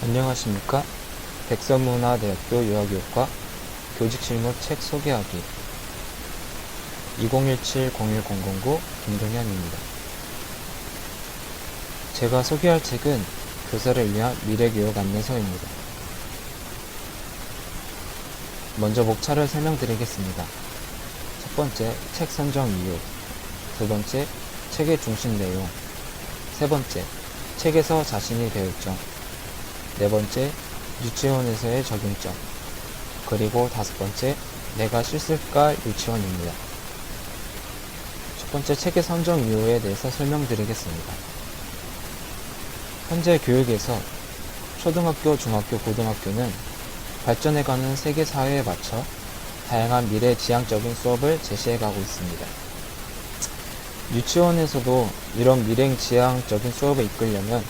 안녕하십니까? 백선문화대학교 유아교육과 교직실무 책 소개하기 2017-01-009 김동현입니다. 제가 소개할 책은 교사를 위한 미래교육 안내서입니다. 먼저 목차를 설명드리겠습니다. 첫 번째, 책 선정 이유. 두 번째, 책의 중심 내용. 세 번째, 책에서 자신이 배울 점. 네 번째, 유치원에서의 적용점. 그리고 다섯 번째, 내가 실습가 유치원입니다. 첫 번째, 책의 선정 이유에 대해서 설명드리겠습니다. 현재 교육에서 초등학교, 중학교, 고등학교는 발전해가는 세계 사회에 맞춰 다양한 미래 지향적인 수업을 제시해가고 있습니다. 유치원에서도 이런 미래 지향적인 수업을 이끌려면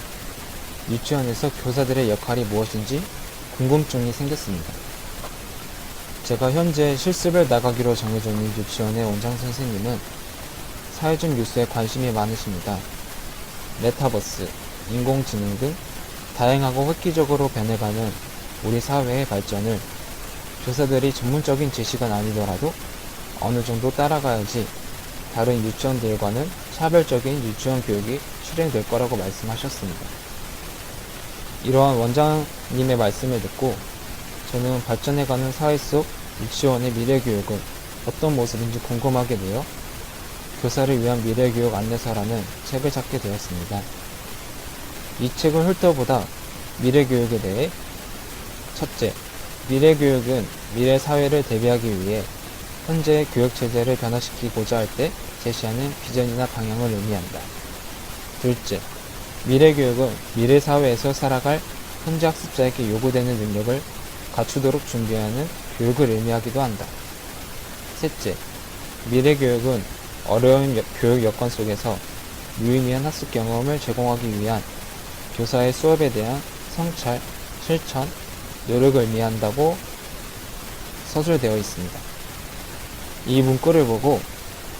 유치원에서 교사들의 역할이 무엇인지 궁금증이 생겼습니다. 제가 현재 실습을 나가기로 정해져 있는 유치원의 원장 선생님은 사회적 뉴스에 관심이 많으십니다. 메타버스, 인공지능 등 다양하고 획기적으로 변해가는 우리 사회의 발전을 교사들이 전문적인 지식은 아니더라도 어느 정도 따라가야지 다른 유치원들과는 차별적인 유치원 교육이 실행될 거라고 말씀하셨습니다. 이러한 원장님의 말씀을 듣고 저는 발전해가는 사회 속 유치원의 미래교육은 어떤 모습인지 궁금하게 되어 교사를 위한 미래교육 안내서라는 책을 찾게 되었습니다. 이 책을 훑어보다 미래교육에 대해 첫째, 미래교육은 미래 사회를 대비하기 위해 현재의 교육체제를 변화시키고자 할 때 제시하는 비전이나 방향을 의미한다. 둘째, 미래교육은 미래 사회에서 살아갈 현재 학습자에게 요구되는 능력을 갖추도록 준비하는 교육을 의미하기도 한다. 셋째, 미래교육은 어려운 교육 여건 속에서 유의미한 학습 경험을 제공하기 위한 교사의 수업에 대한 성찰, 실천, 노력을 의미한다고 서술되어 있습니다. 이 문구를 보고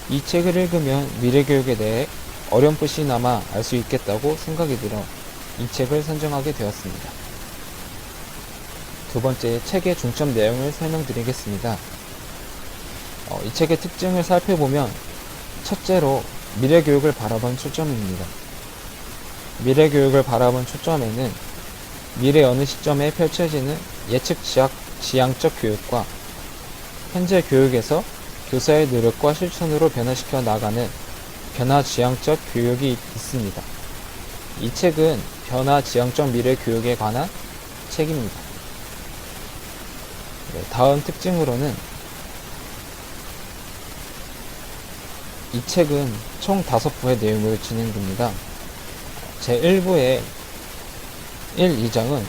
이 책을 읽으면 미래교육에 대해 어렴풋이나마 알 수 있겠다고 생각이 들어 이 책을 선정하게 되었습니다. 두 번째, 책의 중점 내용을 설명드리겠습니다. 이 책의 특징을 살펴보면 첫째로 미래교육을 바라본 초점입니다. 미래교육을 바라본 초점에는 미래 어느 시점에 펼쳐지는 예측 지향적 교육과 현재 교육에서 교사의 노력과 실천으로 변화시켜 나가는 변화지향적 교육이 있습니다. 이 책은 변화지향적 미래 교육에 관한 책입니다. 다음 특징으로는 이 책은 총 5부의 내용으로 진행됩니다. 제1부의 1, 2장은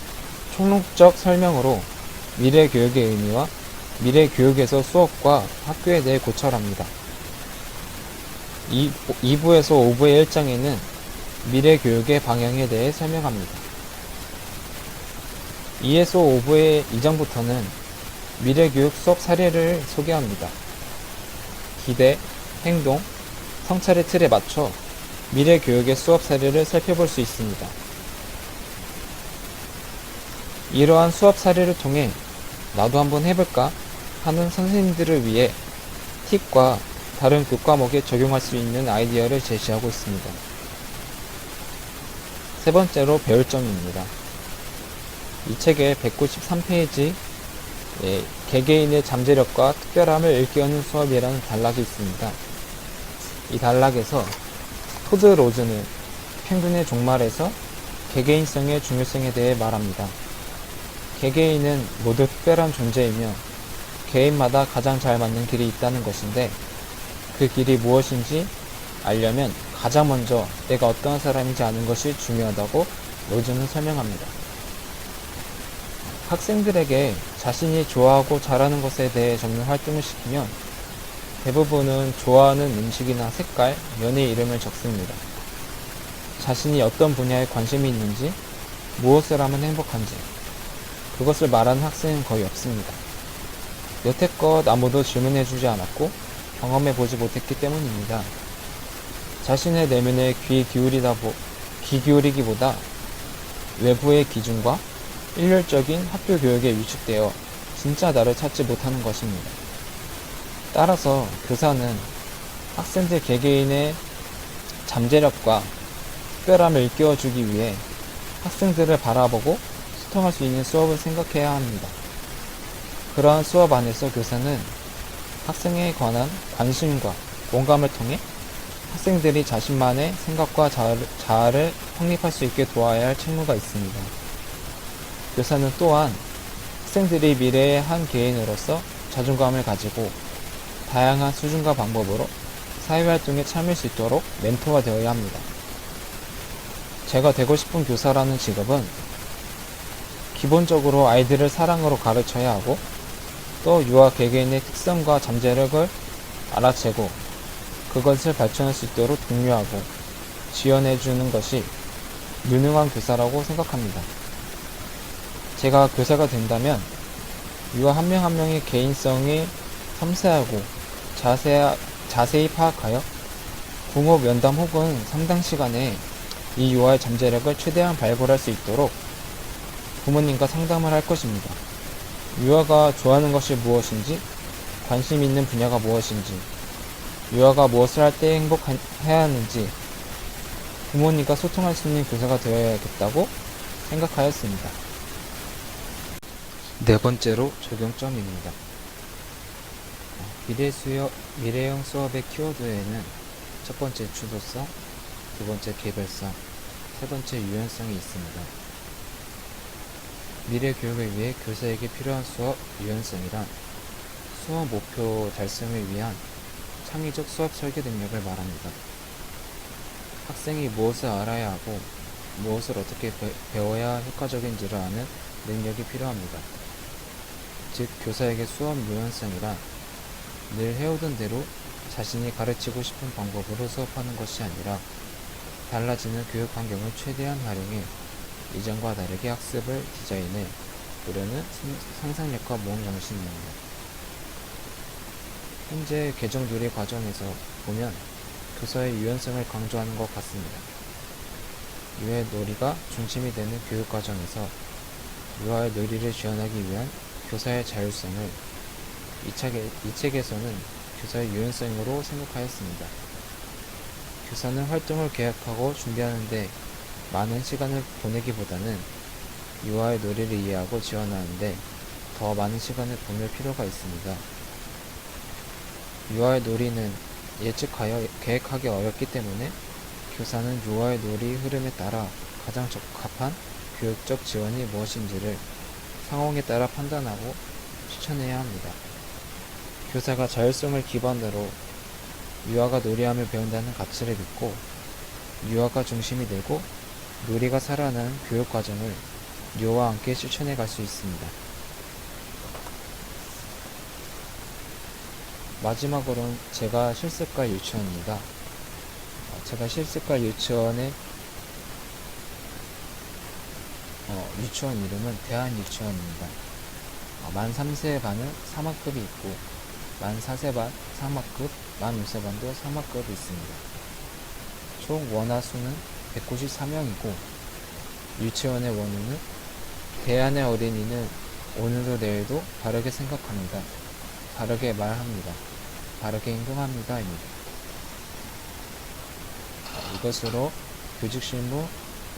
총론적 설명으로 미래 교육의 의미와 미래 교육에서 수업과 학교에 대해 고찰합니다. 2부에서 5부의 1장에는 미래 교육의 방향에 대해 설명합니다. 2에서 5부의 2장부터는 미래 교육 수업 사례를 소개합니다. 기대, 행동, 성찰의 틀에 맞춰 미래 교육의 수업 사례를 살펴볼 수 있습니다. 이러한 수업 사례를 통해 나도 한번 해볼까 하는 선생님들을 위해 팁과 다른 교과목에 적용할 수 있는 아이디어를 제시하고 있습니다. 세 번째로 배울 점입니다. 이 책의 193페이지 개개인의 잠재력과 특별함을 일깨우는 수업이라는 단락이 있습니다. 이 단락에서 토드 로즈는 평균의 종말에서 개개인성의 중요성에 대해 말합니다. 개개인은 모두 특별한 존재이며 개인마다 가장 잘 맞는 길이 있다는 것인데 그 길이 무엇인지 알려면 가장 먼저 내가 어떤 사람인지 아는 것이 중요하다고 로즈는 설명합니다. 학생들에게 자신이 좋아하고 잘하는 것에 대해 적는 활동을 시키면 대부분은 좋아하는 음식이나 색깔, 연의 이름을 적습니다. 자신이 어떤 분야에 관심이 있는지, 무엇을 하면 행복한지, 그것을 말하는 학생은 거의 없습니다. 여태껏 아무도 질문해주지 않았고 경험해보지 못했기 때문입니다. 자신의 내면에 귀 기울이기보다 외부의 기준과 일률적인 학교 교육에 위축되어 진짜 나를 찾지 못하는 것입니다. 따라서 교사는 학생들 개개인의 잠재력과 특별함을 일깨워주기 위해 학생들을 바라보고 소통할 수 있는 수업을 생각해야 합니다. 그러한 수업 안에서 교사는 학생에 관한 관심과 공감을 통해 학생들이 자신만의 생각과 자아를 확립할 수 있게 도와야 할 책무가 있습니다. 교사는 또한 학생들이 미래의 한 개인으로서 자존감을 가지고 다양한 수준과 방법으로 사회활동에 참여할 수 있도록 멘토가 되어야 합니다. 제가 되고 싶은 교사라는 직업은 기본적으로 아이들을 사랑으로 가르쳐야 하고 또 유아 개개인의 특성과 잠재력을 알아채고 그것을 발전할 수 있도록 독려하고 지원해주는 것이 유능한 교사라고 생각합니다. 제가 교사가 된다면 유아 한 명 한 명의 개인성이 섬세하고 자세히 파악하여 부모 면담 혹은 상담 시간에 이 유아의 잠재력을 최대한 발굴할 수 있도록 부모님과 상담을 할 것입니다. 유아가 좋아하는 것이 무엇인지, 관심 있는 분야가 무엇인지, 유아가 무엇을 할 때 행복해야 하는지 부모님과 소통할 수 있는 교사가 되어야겠다고 생각하였습니다. 네 번째로 적용점입니다. 미래형 수업의 키워드에는 첫 번째 주도성, 두 번째 개별성, 세 번째 유연성이 있습니다. 미래 교육을 위해 교사에게 필요한 수업 유연성이란 수업 목표 달성을 위한 창의적 수업 설계 능력을 말합니다. 학생이 무엇을 알아야 하고 무엇을 어떻게 배워야 효과적인지를 아는 능력이 필요합니다. 즉, 교사에게 수업 유연성이란 늘 해오던 대로 자신이 가르치고 싶은 방법으로 수업하는 것이 아니라 달라지는 교육 환경을 최대한 활용해 이전과 다르게 학습을 디자인해 보려는 상상력과 모험 정신입니다. 현재 개정 누리 과정에서 보면 교사의 유연성을 강조하는 것 같습니다. 유아의 놀이가 중심이 되는 교육 과정에서 유아의 놀이를 지원하기 위한 교사의 자율성을 이 책에서는 교사의 유연성으로 생각하였습니다. 교사는 활동을 계획하고 준비하는데 많은 시간을 보내기보다는 유아의 놀이를 이해하고 지원하는데 더 많은 시간을 보낼 필요가 있습니다. 유아의 놀이는 예측하여 계획하기 어렵기 때문에 교사는 유아의 놀이 흐름에 따라 가장 적합한 교육적 지원이 무엇인지를 상황에 따라 판단하고 추천해야 합니다. 교사가 자율성을 기반으로 유아가 놀이함을 배운다는 가치를 믿고 유아가 중심이 되고 놀이가 살아나는 교육 과정을 유아와 함께 실천해 갈 수 있습니다. 마지막으로는 제가 실습갈 유치원입니다. 제가 실습갈 유치원의 유치원 이름은 대한유치원입니다. 만 3세 반은 3학급이 있고 만 4세 반 3학급, 만 5세 반도 3학급이 있습니다. 총 원화 수는 193명이고 유치원의 원우는 대안의 어린이는 오늘도 내일도 바르게 생각합니다. 바르게 말합니다. 바르게 행동합니다. 입니다. 이것으로 교직 실무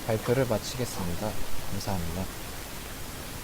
발표를 마치겠습니다. 감사합니다.